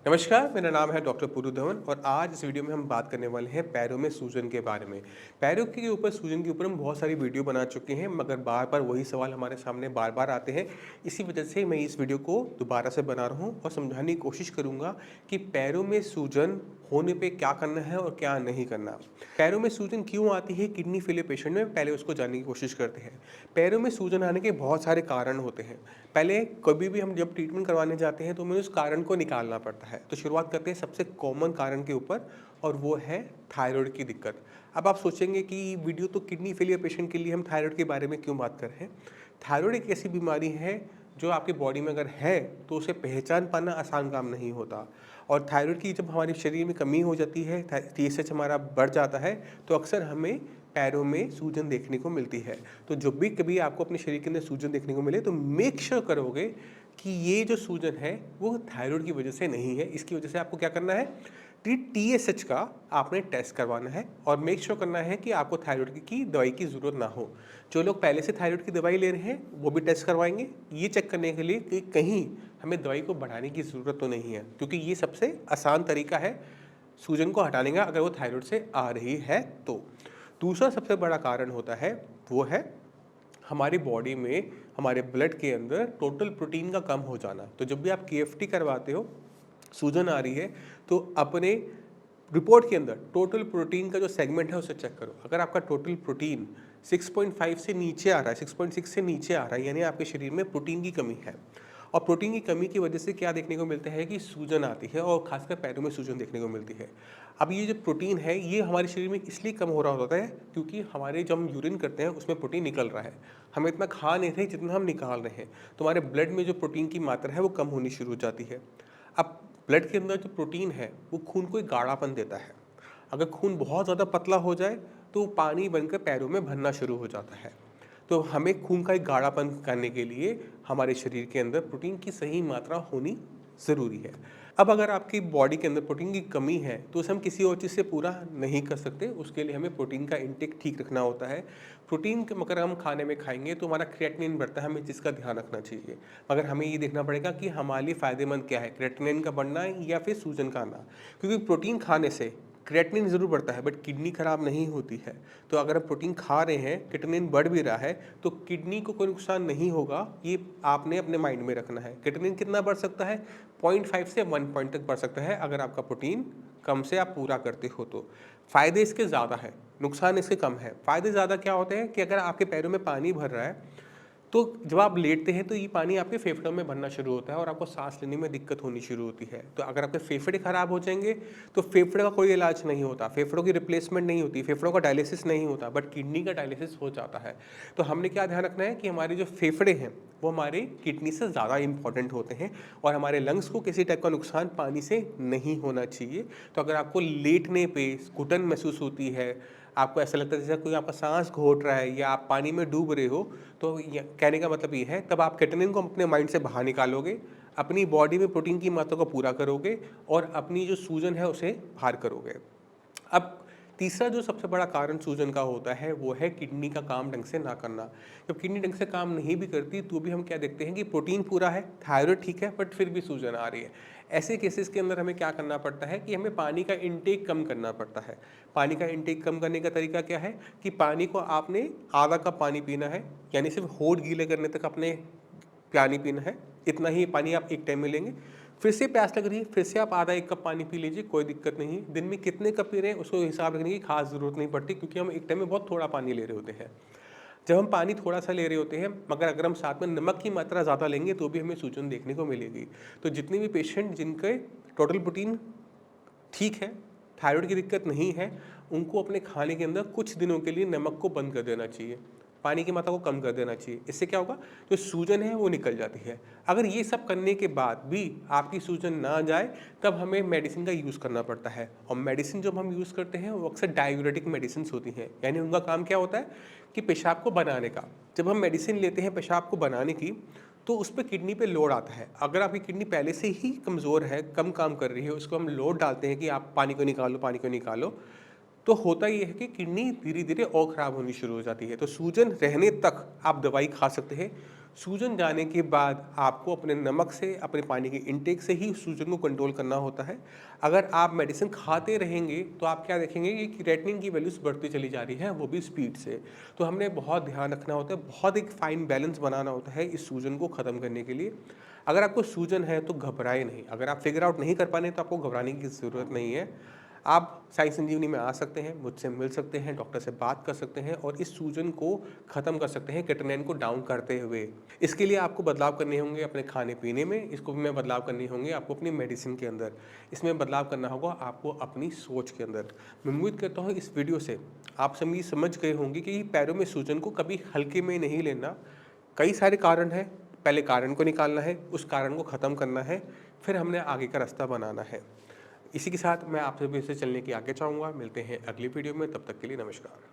नमस्कार, मेरा नाम है डॉक्टर पुरु धवन और आज इस वीडियो में हम बात करने वाले हैं पैरों में सूजन के बारे में। पैरों के ऊपर सूजन के ऊपर हम बहुत सारी वीडियो बना चुके हैं, मगर बार-बार वही सवाल हमारे सामने बार-बार आते हैं। इसी वजह से मैं इस वीडियो को दोबारा से बना रहा हूँ और समझाने की कोशिश करूँगा कि पैरों में सूजन होने पे क्या करना है और क्या नहीं करना। पैरों में सूजन क्यों आती है किडनी फेलियर पेशेंट में, पहले उसको जानने की कोशिश करते हैं। पैरों में सूजन आने के बहुत सारे कारण होते हैं। पहले कभी भी हम जब ट्रीटमेंट करवाने जाते हैं तो हमें उस कारण को निकालना पड़ता है। तो शुरुआत करते हैं सबसे कॉमन कारण के ऊपर और वो है थायराइड की दिक्कत। अब आप सोचेंगे कि वीडियो तो किडनी फेलियर पेशेंट के लिए, हम थायराइड के बारे में क्यों बात कर रहे हैं। थायराइड एक ऐसी बीमारी है जो आपकी बॉडी में अगर है तो उसे पहचान पाना आसान काम नहीं होता। और थायराइड की जब हमारे शरीर में कमी हो जाती है, TSH हमारा बढ़ जाता है, तो अक्सर हमें पैरों में सूजन देखने को मिलती है। तो जब भी कभी आपको अपने शरीर के अंदर सूजन देखने को मिले तो मेक श्योर करोगे कि ये जो सूजन है वो थायराइड की वजह से नहीं है। इसकी वजह से आपको क्या करना है, TSH का आपने टेस्ट करवाना है और मेक श्योर करना है कि आपको थायराइड की दवाई की ज़रूरत ना हो। जो लोग पहले से थायराइड की दवाई ले रहे हैं वो भी टेस्ट करवाएंगे, ये चेक करने के लिए कि कहीं हमें दवाई को बढ़ाने की ज़रूरत तो नहीं है, क्योंकि ये सबसे आसान तरीका है सूजन को हटाने का अगर वो थायराइड से आ रही है तो। दूसरा सबसे बड़ा कारण होता है वो है हमारी बॉडी में, हमारे ब्लड के अंदर टोटल प्रोटीन का कम हो जाना। तो जब भी आप KFT करवाते हो, सूजन आ रही है, तो अपने रिपोर्ट के अंदर टोटल प्रोटीन का जो सेगमेंट है उसे चेक करो। अगर आपका टोटल प्रोटीन 6.5 से नीचे आ रहा है, 6.6 से नीचे आ रहा है, यानी आपके शरीर में प्रोटीन की कमी है। और प्रोटीन की कमी की वजह से क्या देखने को मिलता है कि सूजन आती है और खासकर पैरों में सूजन देखने को मिलती है। अब ये जो प्रोटीन है ये हमारे शरीर में इसलिए कम हो रहा होता है क्योंकि हमारे जब हम यूरिन करते हैं उसमें प्रोटीन निकल रहा है। हम इतना खा नहीं रहे जितना हम निकाल रहे हैं, तो हमारे ब्लड में जो प्रोटीन की मात्रा है वो कम होनी शुरू हो जाती है। अब ब्लड के अंदर जो प्रोटीन है वो खून को एक गाढ़ापन देता है। अगर खून बहुत ज़्यादा पतला हो जाए तो पानी बनकर पैरों में भरना शुरू हो जाता है। तो हमें खून का एक गाढ़ापन करने के लिए हमारे शरीर के अंदर प्रोटीन की सही मात्रा होनी ज़रूरी है। अब अगर आपकी बॉडी के अंदर प्रोटीन की कमी है तो उसे हम किसी और चीज़ से पूरा नहीं कर सकते, उसके लिए हमें प्रोटीन का इंटेक ठीक रखना होता है। प्रोटीन अगर हम खाने में खाएंगे तो हमारा क्रिएटिनिन बढ़ता है, हमें जिसका ध्यान रखना चाहिए। मगर हमें ये देखना पड़ेगा कि हमारे लिए फ़ायदेमंद क्या है, क्रिएटिनिन का बढ़ना या फिर सूजन का आना। क्योंकि प्रोटीन खाने से क्रिएटिनिन ज़रूर बढ़ता है बट किडनी खराब नहीं होती है। तो अगर हम प्रोटीन खा रहे हैं, क्रिएटिनिन बढ़ भी रहा है, तो किडनी को कोई नुकसान नहीं होगा, ये आपने अपने माइंड में रखना है। क्रिएटिनिन कितना बढ़ सकता है, 0.5 से 1 पॉइंट तक बढ़ सकता है अगर आपका प्रोटीन कम से आप पूरा करते हो तो। फ़ायदे इसके ज़्यादा है, नुकसान इसके कम है। फ़ायदे ज़्यादा क्या होते हैं कि अगर आपके पैरों में पानी भर रहा है तो जब आप लेटते हैं तो ये पानी आपके फेफड़ों में भरना शुरू होता है और आपको सांस लेने में दिक्कत होनी शुरू होती है। तो अगर आपके फेफड़े खराब हो जाएंगे तो फेफड़े का कोई इलाज नहीं होता, फेफड़ों की रिप्लेसमेंट नहीं होती, फेफड़ों का डायलिसिस नहीं होता, बट किडनी का डायलिसिस हो जाता है। तो हमने क्या ध्यान रखना है कि हमारे जो फेफड़े हैं वो हमारे किडनी से ज़्यादा इंपॉर्टेंट होते हैं और हमारे लंग्स को किसी टाइप का नुकसान पानी से नहीं होना चाहिए। तो अगर आपको लेटने पे घुटन महसूस होती है, आपको ऐसा लगता है जैसे कोई आपका सांस घोट रहा है या आप पानी में डूब रहे हो, तो कहने का मतलब ये है तब आप क्रिएटिनिन को अपने माइंड से बाहर निकालोगे, अपनी बॉडी में प्रोटीन की मात्रा को पूरा करोगे और अपनी जो सूजन है उसे बाहर करोगे। अब तीसरा जो सबसे बड़ा कारण सूजन का होता है वो है किडनी का काम ढंग से ना करना। जब किडनी ढंग से काम नहीं भी करती तो भी हम क्या देखते हैं कि प्रोटीन पूरा है, थायराइड ठीक है, बट फिर भी सूजन आ रही है। ऐसे केसेस के अंदर हमें क्या करना पड़ता है कि हमें पानी का इंटेक कम करना पड़ता है। पानी का इंटेक कम करने का तरीका क्या है कि पानी को आपने आधा कप पानी पीना है, यानी सिर्फ होठ गीले करने तक अपने पानी पीना है। इतना ही पानी आप एक टाइम में लेंगे। फिर से प्यास लग रही है, फिर से आप आधा 1 कप पानी पी लीजिए, कोई दिक्कत नहीं है। दिन में कितने कप पी रहे हैं उसको हिसाब रखने की खास ज़रूरत नहीं पड़ती, क्योंकि हम एक टाइम में बहुत थोड़ा पानी ले रहे होते हैं। जब हम पानी थोड़ा सा ले रहे होते हैं, मगर अगर हम साथ में नमक की मात्रा ज़्यादा लेंगे तो भी हमें सूजन देखने को मिलेगी। तो जितने भी पेशेंट जिनके टोटल प्रोटीन ठीक है, थायराइड की दिक्कत नहीं है, उनको अपने खाने के अंदर कुछ दिनों के लिए नमक को बंद कर देना चाहिए, पानी की मात्रा को कम कर देना चाहिए। इससे क्या होगा, जो सूजन है वो निकल जाती है। अगर ये सब करने के बाद भी आपकी सूजन ना जाए तब हमें मेडिसिन का यूज़ करना पड़ता है। और मेडिसिन जब हम यूज़ करते हैं वो अक्सर डायूरेटिक मेडिसिन होती हैं, यानी उनका काम क्या होता है कि पेशाब को बनाने का। जब हम मेडिसिन लेते हैं पेशाब को बनाने की तो उस पर किडनी पे लोड आता है। अगर आपकी किडनी पहले से ही कमज़ोर है, कम काम कर रही है, उसको हम लोड डालते हैं कि आप पानी को निकालो, पानी को निकालो, तो होता ये है कि किडनी धीरे धीरे और ख़राब होनी शुरू हो जाती है। तो सूजन रहने तक आप दवाई खा सकते हैं, सूजन जाने के बाद आपको अपने नमक से, अपने पानी के इंटेक से ही सूजन को कंट्रोल करना होता है। अगर आप मेडिसिन खाते रहेंगे तो आप क्या देखेंगे कि क्रिएटिनिन की वैल्यूज़ बढ़ती चली जा रही है, वो भी स्पीड से। तो हमने बहुत ध्यान रखना होता है, बहुत एक फाइन बैलेंस बनाना होता है इस सूजन को ख़त्म करने के लिए। अगर आपको सूजन है तो घबराएं नहीं। अगर आप फिगर आउट नहीं कर पा रहे हैं तो आपको घबराने की ज़रूरत नहीं है। आप साई संजीवनी में आ सकते हैं, मुझसे मिल सकते हैं, डॉक्टर से बात कर सकते हैं और इस सूजन को ख़त्म कर सकते हैं क्रिएटिनिन को डाउन करते हुए। इसके लिए आपको बदलाव करने होंगे अपने खाने-पीने में, इसको भी में बदलाव करने होंगे आपको अपनी मेडिसिन के अंदर। इसमें बदलाव करना होगा आपको अपनी सोच के अंदर। मैं उम्मीद करता हूँ इस वीडियो से आप सभी समझ गए होंगे कि पैरों में सूजन को कभी हल्के में नहीं लेना। कई सारे कारण हैं, पहले कारण को निकालना है, उस कारण को ख़त्म करना है, फिर हमने आगे का रास्ता बनाना है। इसी के साथ मैं आप सभी से चलने की आगे चाहूँगा। मिलते हैं अगली वीडियो में, तब तक के लिए नमस्कार।